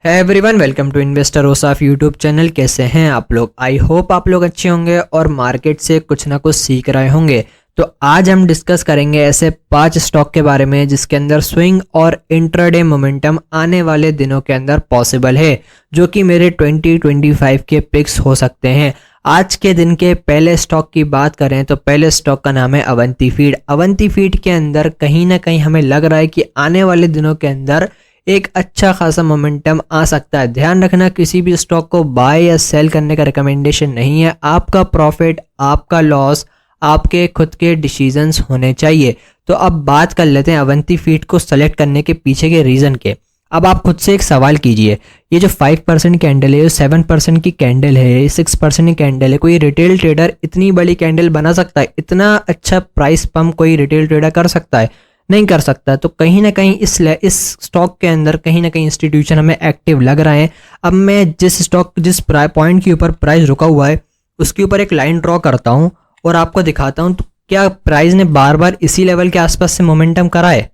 है everyone, welcome to investor Osaf YouTube channel. कैसे हैं आप लोग? आई होप आप लोग अच्छे होंगे और मार्केट से कुछ ना कुछ सीख रहे होंगे। तो आज हम डिस्कस करेंगे ऐसे 5 स्टॉक के बारे में जिसके अंदर स्विंग और इंट्राडे मोमेंटम आने वाले दिनों के अंदर पॉसिबल है, जो कि मेरे 2025 के पिक्स हो सकते हैं। आज के दिन के पहले स्टॉक की बात करें तो पहले स्टॉक का नाम है अवंती फीड। अवंती फीड के अंदर कहीं ना कहीं हमें लग रहा है कि आने वाले दिनों के अंदर एक अच्छा खासा मोमेंटम आ सकता है। ध्यान रखना, किसी भी स्टॉक को बाय या सेल करने का रिकमेंडेशन नहीं है। आपका प्रॉफिट, आपका लॉस, आपके खुद के डिसीजंस होने चाहिए। तो अब बात कर लेते हैं अवंती फीड को सेलेक्ट करने के पीछे के रीज़न के। अब आप खुद से एक सवाल कीजिए, ये जो 5% कैंडल है, ये 7% की कैंडल है, 6% की कैंडल है, कोई रिटेल ट्रेडर इतनी बड़ी कैंडल बना सकता है? इतना अच्छा प्राइस पंप कोई रिटेल ट्रेडर कर सकता है? नहीं कर सकता। तो कहीं ना कहीं इस स्टॉक के अंदर कहीं ना कहीं इंस्टीट्यूशन हमें एक्टिव लग रहा है। अब मैं जिस पॉइंट के ऊपर प्राइस रुका हुआ है उसके ऊपर एक लाइन ड्रॉ करता हूँ और आपको दिखाता हूँ तो क्या प्राइस ने बार बार इसी लेवल के आसपास से मोमेंटम करा है।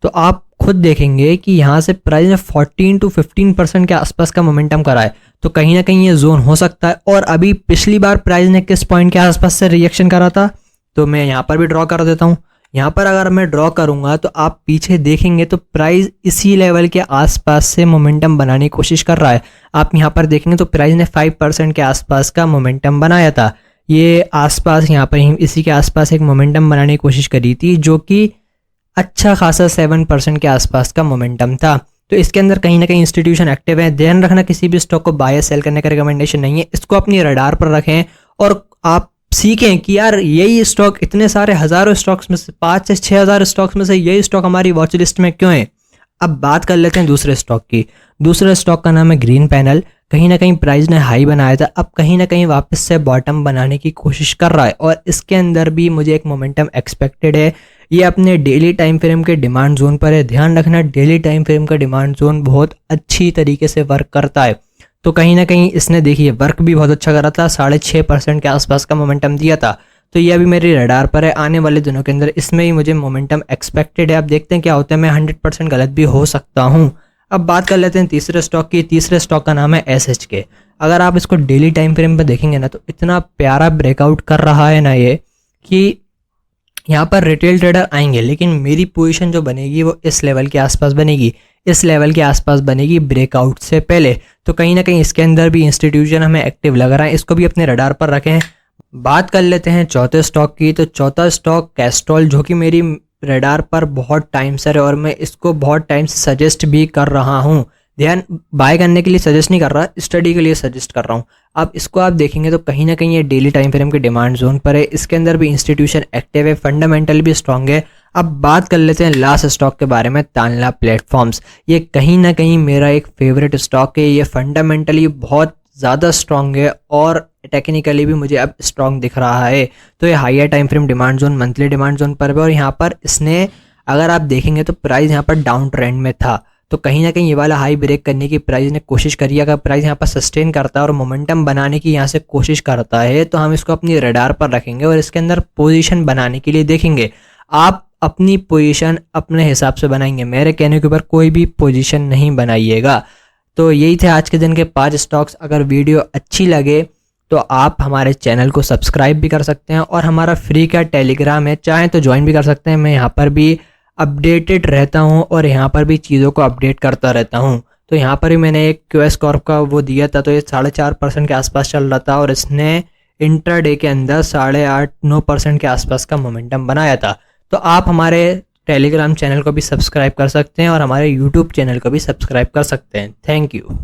तो आप खुद देखेंगे कि यहाँ से प्राइस ने 14 to 15% के आसपास का मोमेंटम करा है। तो कहीं ना कहीं ये जोन हो सकता है। और अभी पिछली बार प्राइस ने किस पॉइंट के आसपास से रिएक्शन करा था, तो मैं यहाँ पर भी ड्रॉ कर देता हूँ। यहाँ पर अगर मैं ड्रॉ करूंगा तो आप पीछे देखेंगे तो प्राइस इसी लेवल के आसपास से मोमेंटम बनाने की कोशिश कर रहा है। आप यहाँ पर देखेंगे तो प्राइस ने 5% के आसपास का मोमेंटम बनाया था। ये आसपास यहाँ पर इसी के आसपास एक मोमेंटम बनाने की कोशिश करी थी, जो कि अच्छा खासा 7% के आसपास का मोमेंटम था। तो इसके अंदर कहीं ना कहीं इंस्टीट्यूशन एक्टिव है। ध्यान रखना, किसी भी स्टॉक को बाय सेल करने का रिकमेंडेशन नहीं है। इसको अपनी रडार पर रखें और आप सीखें कि यार यही स्टॉक इतने सारे हज़ारों स्टॉक्स में से 5 से 6,000 स्टॉक्स में से यही स्टॉक हमारी वॉच लिस्ट में क्यों है। अब बात कर लेते हैं दूसरे स्टॉक की। दूसरे स्टॉक का नाम है ग्रीन पैनल। कहीं ना कहीं प्राइस ने हाई बनाया था, अब कहीं ना कहीं वापस से बॉटम बनाने की कोशिश कर रहा है और इसके अंदर भी मुझे एक मोमेंटम एक्सपेक्टेड है। ये अपने डेली टाइम फ्रेम के डिमांड जोन पर है। ध्यान रखना, डेली टाइम फ्रेम का डिमांड जोन बहुत अच्छी तरीके से वर्क करता है। तो कहीं ना कहीं इसने देखिए वर्क भी बहुत अच्छा करा था, 6.5% के आसपास का मोमेंटम दिया था। तो ये अभी मेरी रडार पर है। आने वाले दिनों के अंदर इसमें ही मुझे मोमेंटम एक्सपेक्टेड है। अब देखते हैं क्या होता है, मैं 100% गलत भी हो सकता हूँ। अब बात कर लेते हैं तीसरे स्टॉक की। तीसरे स्टॉक का नाम है SHK। अगर आप इसको डेली टाइम फ्रेम पर देखेंगे ना तो इतना प्यारा ब्रेकआउट कर रहा है ना ये, कि यहाँ पर रिटेल ट्रेडर आएंगे, लेकिन मेरी पोजीशन जो बनेगी वो इस लेवल के आसपास बनेगी, इस लेवल के आसपास बनेगी ब्रेकआउट से पहले। तो कहीं ना कहीं इसके अंदर भी इंस्टीट्यूशन हमें एक्टिव लग रहा है, इसको भी अपने रडार पर रखें। बात कर लेते हैं चौथे स्टॉक की। तो चौथा स्टॉक कैस्ट्रॉल, जो कि मेरी रडार पर बहुत टाइम से है और मैं इसको बहुत टाइम से सजेस्ट भी कर रहा हूँ। ध्यान, बाय करने के लिए सजेस्ट नहीं कर रहा, स्टडी के लिए सजेस्ट कर रहा हूँ। अब इसको आप देखेंगे तो कहीं ना कहीं ये डेली टाइम फ्रेम के डिमांड जोन पर है। इसके अंदर भी इंस्टीट्यूशन एक्टिव है, फंडामेंटल भी स्ट्रांग है। अब बात कर लेते हैं लास्ट स्टॉक के बारे में, तानला प्लेटफॉर्म्स। ये कहीं ना कहीं मेरा एक फेवरेट स्टॉक है। ये फंडामेंटली बहुत ज़्यादा स्ट्रांग है और टेक्निकली भी मुझे अब स्ट्रांग दिख रहा है। तो ये higher time frame demand zone, monthly demand zone पर है और यहाँ पर इसने, अगर आप देखेंगे तो प्राइस यहाँ पर डाउन ट्रेंड में था। तो कहीं ना कहीं ये वाला हाई ब्रेक करने की प्राइस ने कोशिश करी। अगर प्राइस यहाँ पर सस्टेन करता है और मोमेंटम बनाने की यहाँ से कोशिश करता है तो हम इसको अपनी रडार पर रखेंगे और इसके अंदर पोजीशन बनाने के लिए देखेंगे। आप अपनी पोजीशन अपने हिसाब से बनाएंगे, मेरे कहने के ऊपर कोई भी पोजीशन नहीं बनाइएगा। तो यही थे आज के दिन के 5 स्टॉक्स। अगर वीडियो अच्छी लगे तो आप हमारे चैनल को सब्सक्राइब भी कर सकते हैं और हमारा फ्री का टेलीग्राम है, चाहें तो ज्वाइन भी कर सकते हैं। मैं यहाँ पर भी अपडेटेड रहता हूँ और यहाँ पर भी चीज़ों को अपडेट करता रहता हूँ। तो यहाँ पर भी मैंने एक QS कॉर्प का वो दिया था, तो ये 4.5% के आसपास चल रहा था और इसने इंट्राडे के अंदर 8.5-9% के आसपास का मोमेंटम बनाया था। तो आप हमारे टेलीग्राम चैनल को भी सब्सक्राइब कर सकते हैं और हमारे यूट्यूब चैनल को भी सब्सक्राइब कर सकते हैं। Thank you.